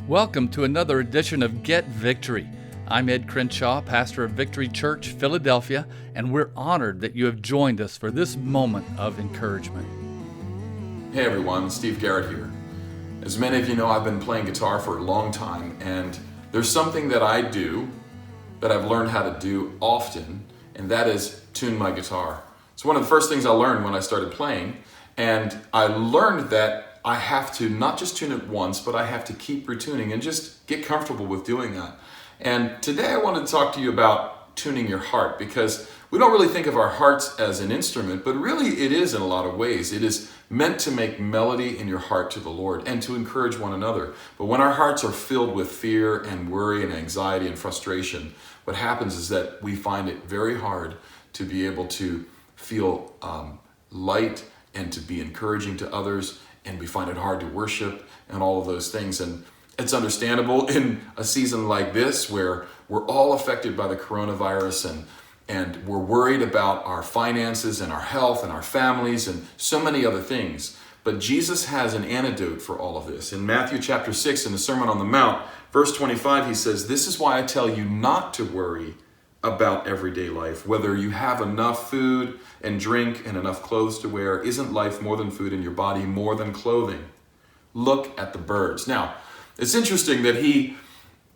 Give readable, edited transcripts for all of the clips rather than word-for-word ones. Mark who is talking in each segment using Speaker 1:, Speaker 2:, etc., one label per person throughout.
Speaker 1: Welcome to another edition of Get Victory. I'm Ed Crenshaw, pastor of Victory Church, Philadelphia, and we're honored that you have joined us for this moment of encouragement.
Speaker 2: Hey everyone, Steve Garrett here. As many of you know, I've been playing guitar for a long time, and there's something that I do that I've learned how to do often, and that is tune my guitar. It's one of the first things I learned when I started playing, and I learned that I have to not just tune it once, but I have to keep retuning and just get comfortable with doing that. And today I want to talk to you about tuning your heart, because we don't really think of our hearts as an instrument, but really it is in a lot of ways. It is meant to make melody in your heart to the Lord and to encourage one another. But when our hearts are filled with fear and worry and anxiety and frustration, what happens is that we find it very hard to be able to feel light and to be encouraging to others, and we find it hard to worship and all of those things. And it's understandable in a season like this where we're all affected by the coronavirus and we're worried about our finances and our health and our families and so many other things. But Jesus has an antidote for all of this. In Matthew chapter 6, in the Sermon on the Mount, verse 25, he says, "This is why I tell you not to worry about everyday life. Whether you have enough food and drink and enough clothes to wear, isn't life more than food and your body more than clothing? Look at the birds." Now, it's interesting that he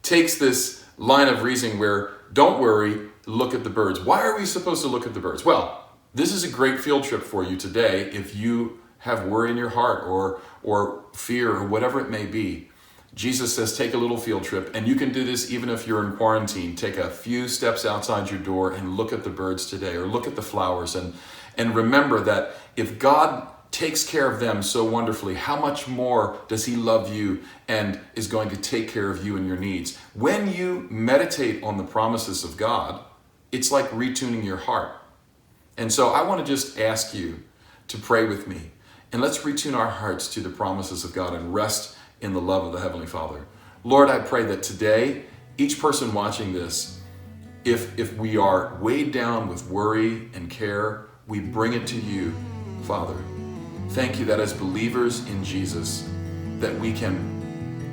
Speaker 2: takes this line of reasoning where, don't worry, look at the birds. Why are we supposed to look at the birds? Well, this is a great field trip for you today if you have worry in your heart or fear or whatever it may be. Jesus says, take a little field trip, and you can do this even if you're in quarantine. Take a few steps outside your door and look at the birds today, or look at the flowers, and remember that if God takes care of them so wonderfully, how much more does he love you and is going to take care of you and your needs? When you meditate on the promises of God, it's like retuning your heart. And so I want to just ask you to pray with me, and let's retune our hearts to the promises of God and rest in the love of the Heavenly Father. Lord, I pray that today, each person watching this, if we are weighed down with worry and care, we bring it to you, Father. Thank you that as believers in Jesus, that we can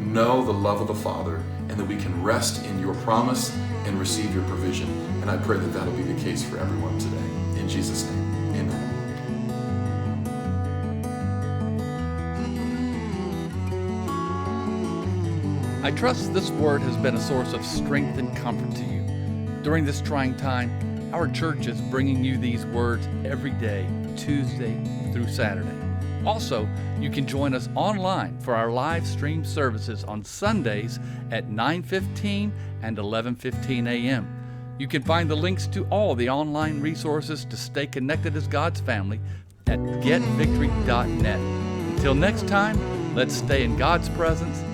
Speaker 2: know the love of the Father and that we can rest in your promise and receive your provision. And I pray that that'll be the case for everyone today. In Jesus' name, amen.
Speaker 1: I trust this word has been a source of strength and comfort to you. During this trying time, our church is bringing you these words every day, Tuesday through Saturday. Also, you can join us online for our live stream services on Sundays at 9:15 and 11:15 a.m. You can find the links to all the online resources to stay connected as God's family at getvictory.net. Until next time, let's stay in God's presence